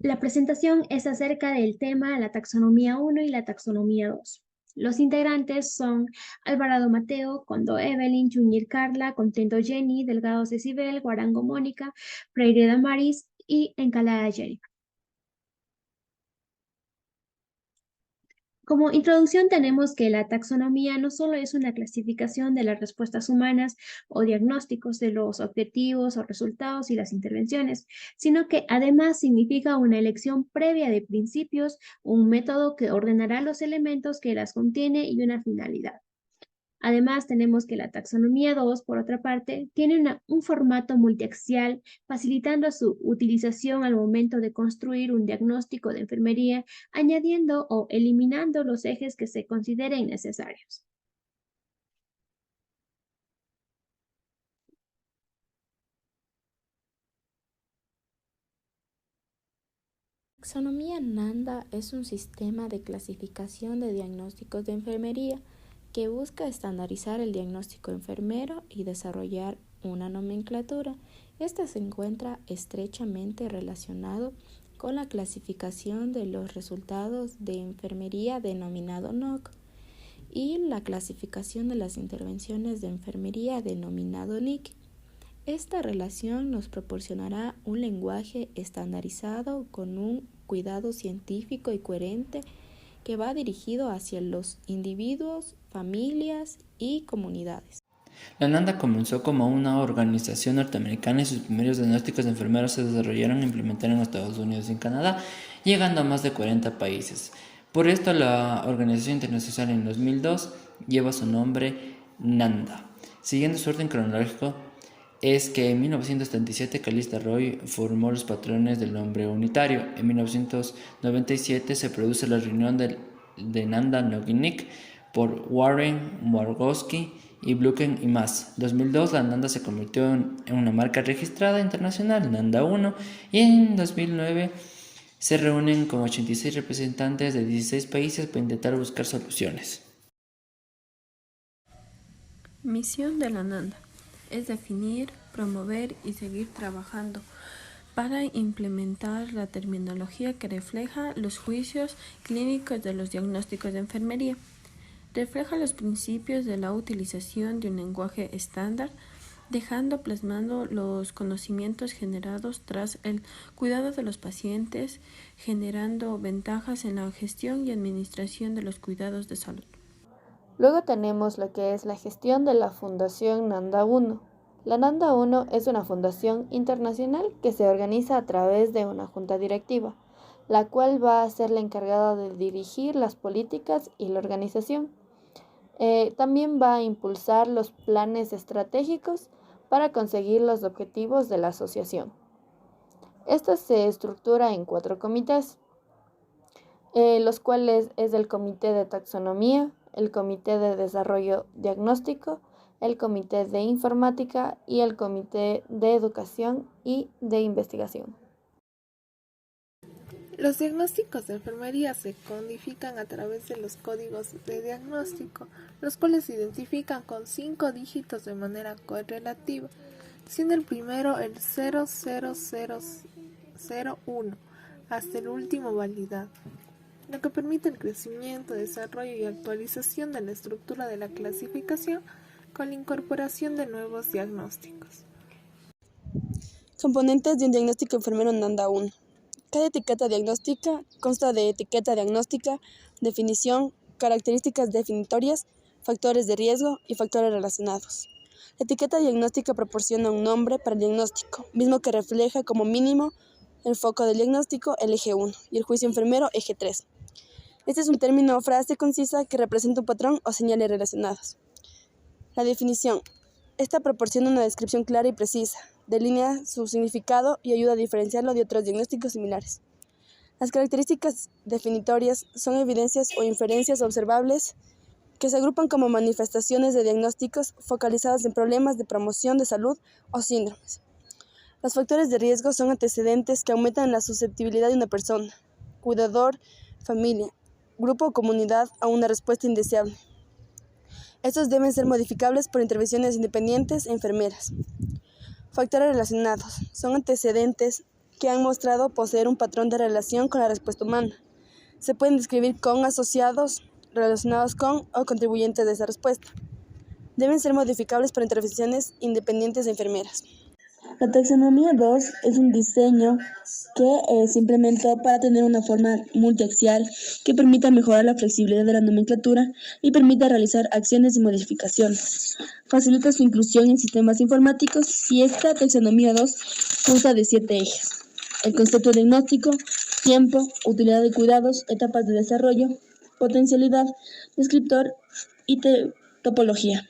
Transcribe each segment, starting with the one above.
La presentación es acerca del tema la taxonomía 1 y la taxonomía 2. Los integrantes son Alvarado Mateo, Condo Evelyn, Chuñir Carla, Contento Jenny, Delgado Cecibel, Guarango Mónica, Freire Damaris y Encalada Jenny. Como introducción tenemos que la taxonomía no solo es una clasificación de las respuestas humanas o diagnósticos de los objetivos o resultados y las intervenciones, sino que además significa una elección previa de principios, un método que ordenará los elementos que las contiene y una finalidad. Además, tenemos que la taxonomía 2, por otra parte, tiene un formato multiaxial, facilitando su utilización al momento de construir un diagnóstico de enfermería, añadiendo o eliminando los ejes que se consideren necesarios. La taxonomía Nanda es un sistema de clasificación de diagnósticos de enfermería que busca estandarizar el diagnóstico enfermero y desarrollar una nomenclatura. Este se encuentra estrechamente relacionado con la clasificación de los resultados de enfermería denominado NOC y la clasificación de las intervenciones de enfermería denominado NIC. Esta relación nos proporcionará un lenguaje estandarizado con un cuidado científico y coherente que va dirigido hacia los individuos, familias y comunidades. La NANDA comenzó como una organización norteamericana y sus primeros diagnósticos de enfermeros se desarrollaron e implementaron en Estados Unidos y en Canadá, llegando a más de 40 países. Por esto, la Organización Internacional en 2002 lleva su nombre NANDA. Siguiendo su orden cronológico, es que en 1937 Calista Roy formó los patrones del nombre unitario. En 1997 se produce la reunión de Nanda Noginik por Warren, Wargowski y Bluken y más. En 2002 la Nanda se convirtió en una marca registrada internacional, Nanda 1, y en 2009 se reúnen con 86 representantes de 16 países para intentar buscar soluciones. Misión de la NANDA es definir, promover y seguir trabajando para implementar la terminología que refleja los juicios clínicos de los diagnósticos de enfermería. Refleja los principios de la utilización de un lenguaje estándar, dejando plasmando los conocimientos generados tras el cuidado de los pacientes, generando ventajas en la gestión y administración de los cuidados de salud. Luego tenemos lo que es la gestión de la Fundación Nanda 1. La Nanda 1 es una fundación internacional que se organiza a través de una junta directiva, la cual va a ser la encargada de dirigir las políticas y la organización. También va a impulsar los planes estratégicos para conseguir los objetivos de la asociación. Esta se estructura en 4 comités, los cuales es el Comité de Taxonomía, el Comité de Desarrollo Diagnóstico, el Comité de Informática y el Comité de Educación y de Investigación. Los diagnósticos de enfermería se codifican a través de los códigos de diagnóstico, los cuales se identifican con 5 dígitos de manera correlativa, siendo el primero el 00001 hasta el último validado, lo que permite el crecimiento, desarrollo y actualización de la estructura de la clasificación con la incorporación de nuevos diagnósticos. Componentes de un diagnóstico enfermero Nanda 1. Cada etiqueta diagnóstica consta de etiqueta diagnóstica, definición, características definitorias, factores de riesgo y factores relacionados. La etiqueta diagnóstica proporciona un nombre para el diagnóstico, mismo que refleja como mínimo el foco del diagnóstico, el eje 1, y el juicio enfermero, eje 3. Este es un término o frase concisa que representa un patrón o señales relacionados. La definición. Esta proporciona una descripción clara y precisa, delinea su significado y ayuda a diferenciarlo de otros diagnósticos similares. Las características definitorias son evidencias o inferencias observables que se agrupan como manifestaciones de diagnósticos focalizados en problemas de promoción de salud o síndromes. Los factores de riesgo son antecedentes que aumentan la susceptibilidad de una persona, cuidador, familia, grupo o comunidad a una respuesta indeseable. Estos deben ser modificables por intervenciones independientes e enfermeras. Factores relacionados son antecedentes que han mostrado poseer un patrón de relación con la respuesta humana. Se pueden describir con asociados, relacionados con o contribuyentes de esa respuesta. Deben ser modificables por intervenciones independientes de enfermeras. La taxonomía 2 es un diseño que se implementó para tener una forma multiaxial que permita mejorar la flexibilidad de la nomenclatura y permita realizar acciones de modificación. Facilita su inclusión en sistemas informáticos y esta taxonomía 2 consta de 7 ejes. El concepto diagnóstico, tiempo, utilidad de cuidados, etapas de desarrollo, potencialidad, descriptor y topología.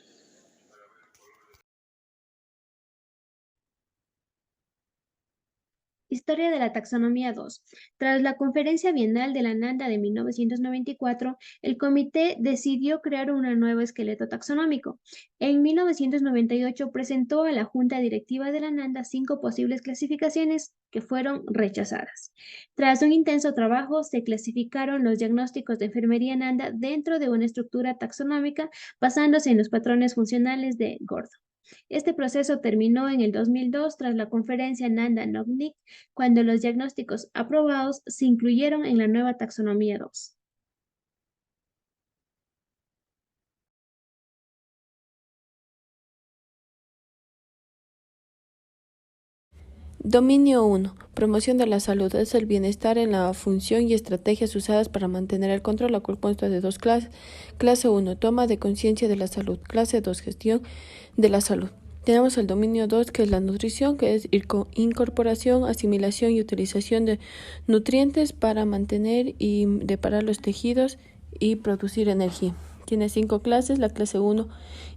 Historia de la taxonomía 2. Tras la Conferencia Bienal de la NANDA de 1994, el comité decidió crear un nuevo esqueleto taxonómico. En 1998 presentó a la Junta Directiva de la NANDA 5 posibles clasificaciones que fueron rechazadas. Tras un intenso trabajo, se clasificaron los diagnósticos de enfermería NANDA dentro de una estructura taxonómica basándose en los patrones funcionales de Gordon. Este proceso terminó en el 2002 tras la conferencia NANDA-NOCNIC, cuando los diagnósticos aprobados se incluyeron en la nueva taxonomía 2. Dominio 1. Promoción de la salud. Es el bienestar en la función y estrategias usadas para mantener el control, la cual consta de 2 clases. Clase 1. Toma de conciencia de la salud. Clase 2. Gestión de la salud. Tenemos el dominio 2, que es la nutrición, que es incorporación, asimilación y utilización de nutrientes para mantener y reparar los tejidos y producir energía. Tiene 5 clases. La clase 1,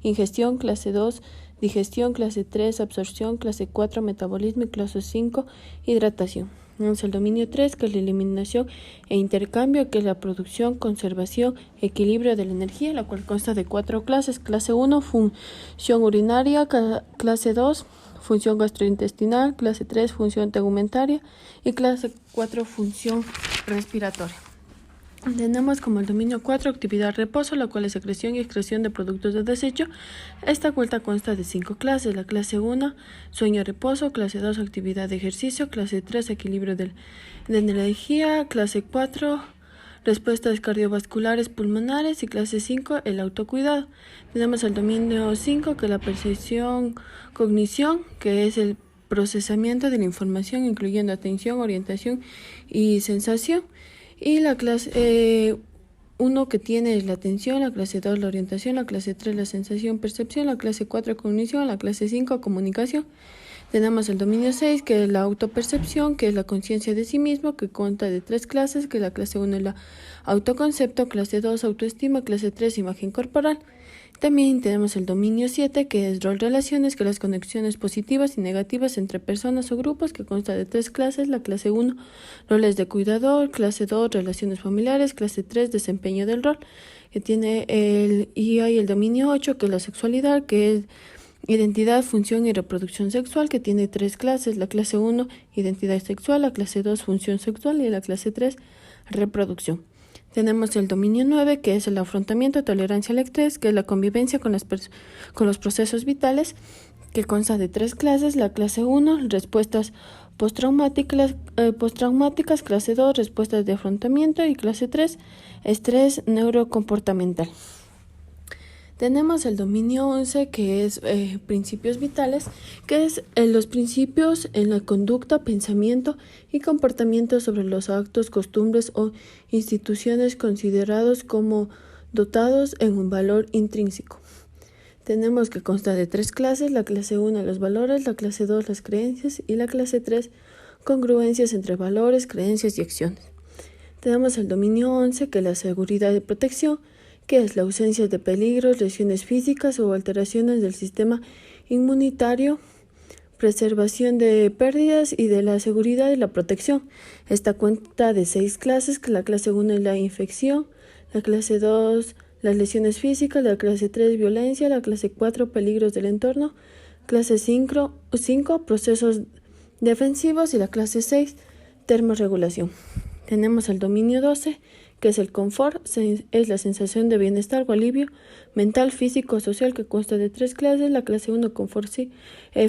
ingestión. Clase 2, digestión. Clase 3, absorción. Clase 4, metabolismo. Y clase 5, hidratación. Tenemos el dominio 3, que es la eliminación e intercambio, que es la producción, conservación, equilibrio de la energía, la cual consta de 4 clases. Clase 1, función urinaria. Clase 2, función gastrointestinal. Clase 3, función tegumentaria. Y clase 4, función respiratoria. Tenemos como el dominio 4 actividad reposo, la cual es secreción y excreción de productos de desecho. Esta cuenta consta de 5 clases. La clase 1, sueño reposo. Clase 2, actividad de ejercicio. Clase 3, equilibrio de energía. Clase 4, respuestas cardiovasculares pulmonares. Y clase 5, el autocuidado. Tenemos el dominio 5, que es la percepción, cognición, que es el procesamiento de la información, incluyendo atención, orientación y sensación. Y la clase 1, que tiene la atención, la clase 2 la orientación, la clase 3 la sensación, percepción, la clase 4 cognición, la clase 5 comunicación. Tenemos el dominio 6, que es la autopercepción, que es la conciencia de sí mismo, que consta de 3 clases, que la clase 1 es la autoconcepto, clase 2 autoestima, clase 3 imagen corporal. También tenemos el dominio 7, que es rol relaciones, que las conexiones positivas y negativas entre personas o grupos, que consta de 3 clases. La clase 1, roles de cuidador. Clase 2, relaciones familiares. Clase 3, desempeño del rol, que tiene y hay el dominio 8, que es la sexualidad, que es identidad, función y reproducción sexual, que tiene 3 clases. La clase 1, identidad sexual. La clase 2, función sexual. Y la clase 3, reproducción. Tenemos el dominio 9, que es el afrontamiento, tolerancia al estrés, que es la convivencia con los procesos vitales, que consta de 3 clases. La clase 1, respuestas postraumáticas. Clase 2, respuestas de afrontamiento. Y clase 3, estrés neurocomportamental. Tenemos el dominio 11, que es principios vitales, que es los principios en la conducta, pensamiento y comportamiento sobre los actos, costumbres o instituciones considerados como dotados en un valor intrínseco. Tenemos que consta de 3 clases. La clase 1, los valores. La clase 2, las creencias. Y la clase 3, congruencias entre valores, creencias y acciones. Tenemos el dominio 11, que es la seguridad y protección, que es la ausencia de peligros, lesiones físicas o alteraciones del sistema inmunitario, preservación de pérdidas y de la seguridad y la protección. Esta cuenta de 6 clases, que la clase 1 es la infección, la clase 2 las lesiones físicas, la clase 3 violencia, la clase 4 peligros del entorno, clase 5 procesos defensivos y la clase 6 termorregulación. Tenemos el dominio 12, que es el confort, es la sensación de bienestar o alivio mental, físico o social, que consta de 3 clases. La clase 1, confort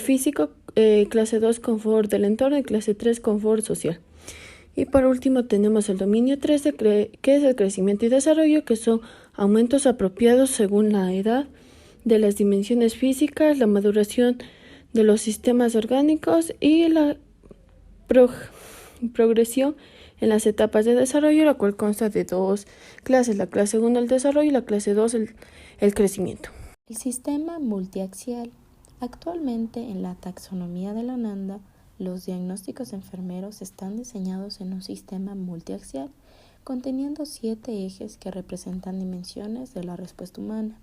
físico, clase 2, confort del entorno, y clase 3, confort social. Y por último tenemos el dominio 3, que es el crecimiento y desarrollo, que son aumentos apropiados según la edad de las dimensiones físicas, la maduración de los sistemas orgánicos y la progresión en las etapas de desarrollo, la cual consta de 2 clases, la clase 1 el desarrollo y la clase 2 el crecimiento. El sistema multiaxial. Actualmente en la taxonomía de la NANDA, los diagnósticos enfermeros están diseñados en un sistema multiaxial, conteniendo 7 ejes que representan dimensiones de la respuesta humana.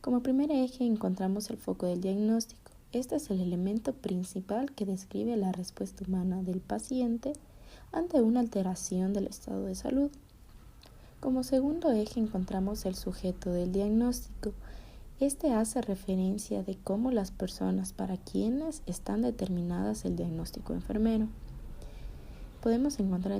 Como primer eje encontramos el foco del diagnóstico. Este es el elemento principal que describe la respuesta humana del paciente ante una alteración del estado de salud. Como segundo eje encontramos el sujeto del diagnóstico. Este hace referencia de cómo las personas para quienes están determinadas el diagnóstico enfermero. Podemos encontrar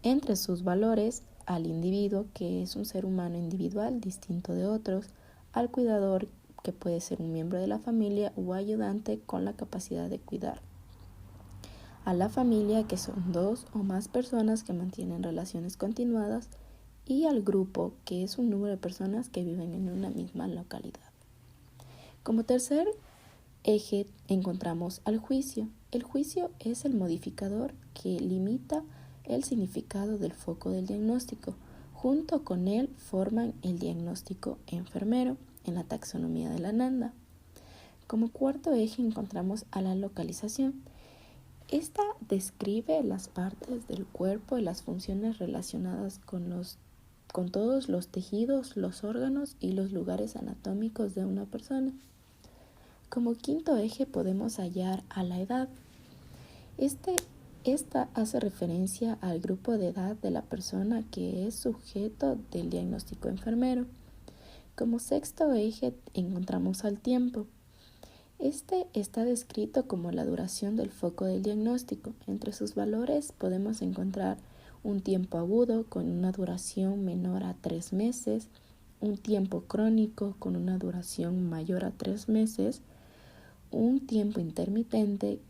entre sus valores al individuo, que es un ser humano individual distinto de otros, al cuidador, que puede ser un miembro de la familia o ayudante con la capacidad de cuidar, a la familia, que son 2 o más personas que mantienen relaciones continuadas, y al grupo, que es un número de personas que viven en una misma localidad. Como tercer eje encontramos al juicio. El juicio es el modificador que limita el significado del foco del diagnóstico. Junto con él forman el diagnóstico enfermero en la taxonomía de la NANDA. Como cuarto eje encontramos a la localización. Esta describe las partes del cuerpo y las funciones relacionadas con todos los tejidos, los órganos y los lugares anatómicos de una persona. Como quinto eje podemos hallar a la edad. Esta hace referencia al grupo de edad de la persona que es sujeto del diagnóstico enfermero. Como sexto eje encontramos al tiempo. Este está descrito como la duración del foco del diagnóstico. Entre sus valores podemos encontrar un tiempo agudo con una duración menor a 3 meses, un tiempo crónico con una duración mayor a 3 meses, un tiempo intermitente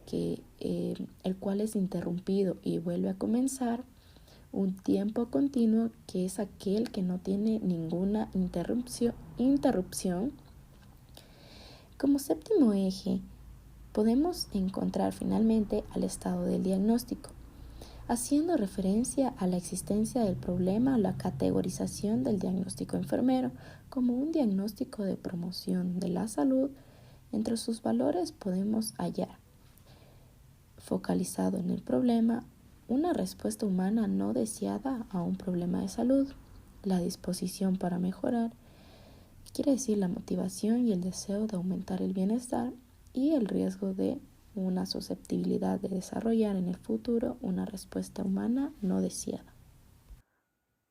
el cual es interrumpido y vuelve a comenzar, un tiempo continuo que es aquel que no tiene ninguna interrupción. Como séptimo eje podemos encontrar finalmente al estado del diagnóstico, haciendo referencia a la existencia del problema o la categorización del diagnóstico enfermero como un diagnóstico de promoción de la salud. Entre sus valores podemos hallar, focalizado en el problema, una respuesta humana no deseada a un problema de salud, la disposición para mejorar, quiere decir la motivación y el deseo de aumentar el bienestar, y el riesgo de una susceptibilidad de desarrollar en el futuro una respuesta humana no deseada.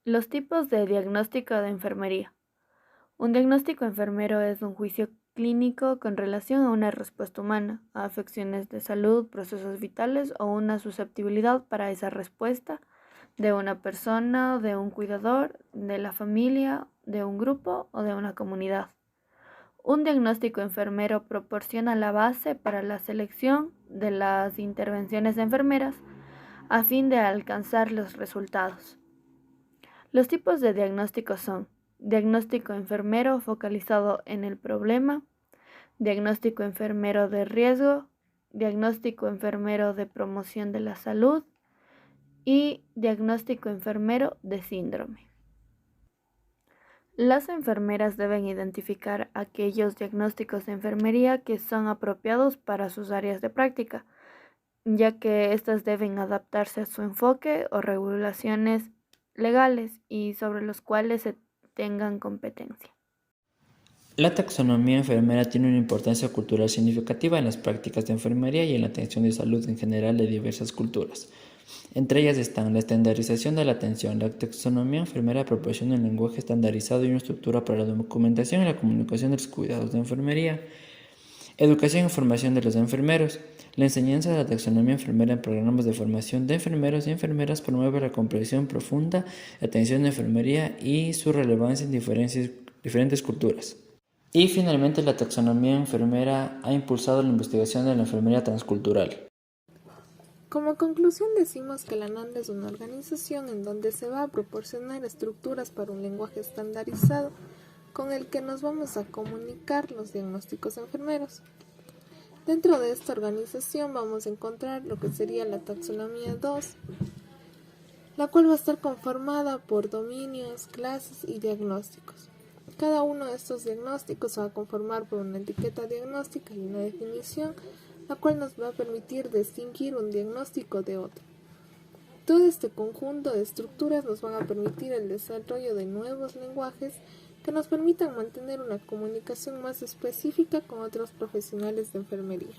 Los tipos de diagnóstico de enfermería. Un diagnóstico enfermero es un juicio clínico con relación a una respuesta humana, a afecciones de salud, procesos vitales o una susceptibilidad para esa respuesta de una persona, de un cuidador, de la familia, de un grupo o de una comunidad. Un diagnóstico enfermero proporciona la base para la selección de las intervenciones enfermeras a fin de alcanzar los resultados. Los tipos de diagnóstico son diagnóstico enfermero focalizado en el problema, diagnóstico enfermero de riesgo, diagnóstico enfermero de promoción de la salud y diagnóstico enfermero de síndrome. Las enfermeras deben identificar aquellos diagnósticos de enfermería que son apropiados para sus áreas de práctica, ya que éstas deben adaptarse a su enfoque o regulaciones legales y sobre los cuales se tengan competencia. La taxonomía enfermera tiene una importancia cultural significativa en las prácticas de enfermería y en la atención de salud en general de diversas culturas. Entre ellas están la estandarización de la atención. La taxonomía enfermera proporciona un lenguaje estandarizado y una estructura para la documentación y la comunicación de los cuidados de enfermería. Educación y formación de los enfermeros. La enseñanza de la taxonomía enfermera en programas de formación de enfermeros y enfermeras promueve la comprensión profunda de atención de enfermería y su relevancia en diferentes culturas. Y finalmente, la taxonomía enfermera ha impulsado la investigación de la enfermería transcultural. Como conclusión decimos que la NANDA es una organización en donde se va a proporcionar estructuras para un lenguaje estandarizado con el que nos vamos a comunicar los diagnósticos enfermeros. Dentro de esta organización vamos a encontrar lo que sería la taxonomía 2, la cual va a estar conformada por dominios, clases y diagnósticos. Cada uno de estos diagnósticos se va a conformar por una etiqueta diagnóstica y una definición, la cual nos va a permitir distinguir un diagnóstico de otro. Todo este conjunto de estructuras nos van a permitir el desarrollo de nuevos lenguajes que nos permitan mantener una comunicación más específica con otros profesionales de enfermería.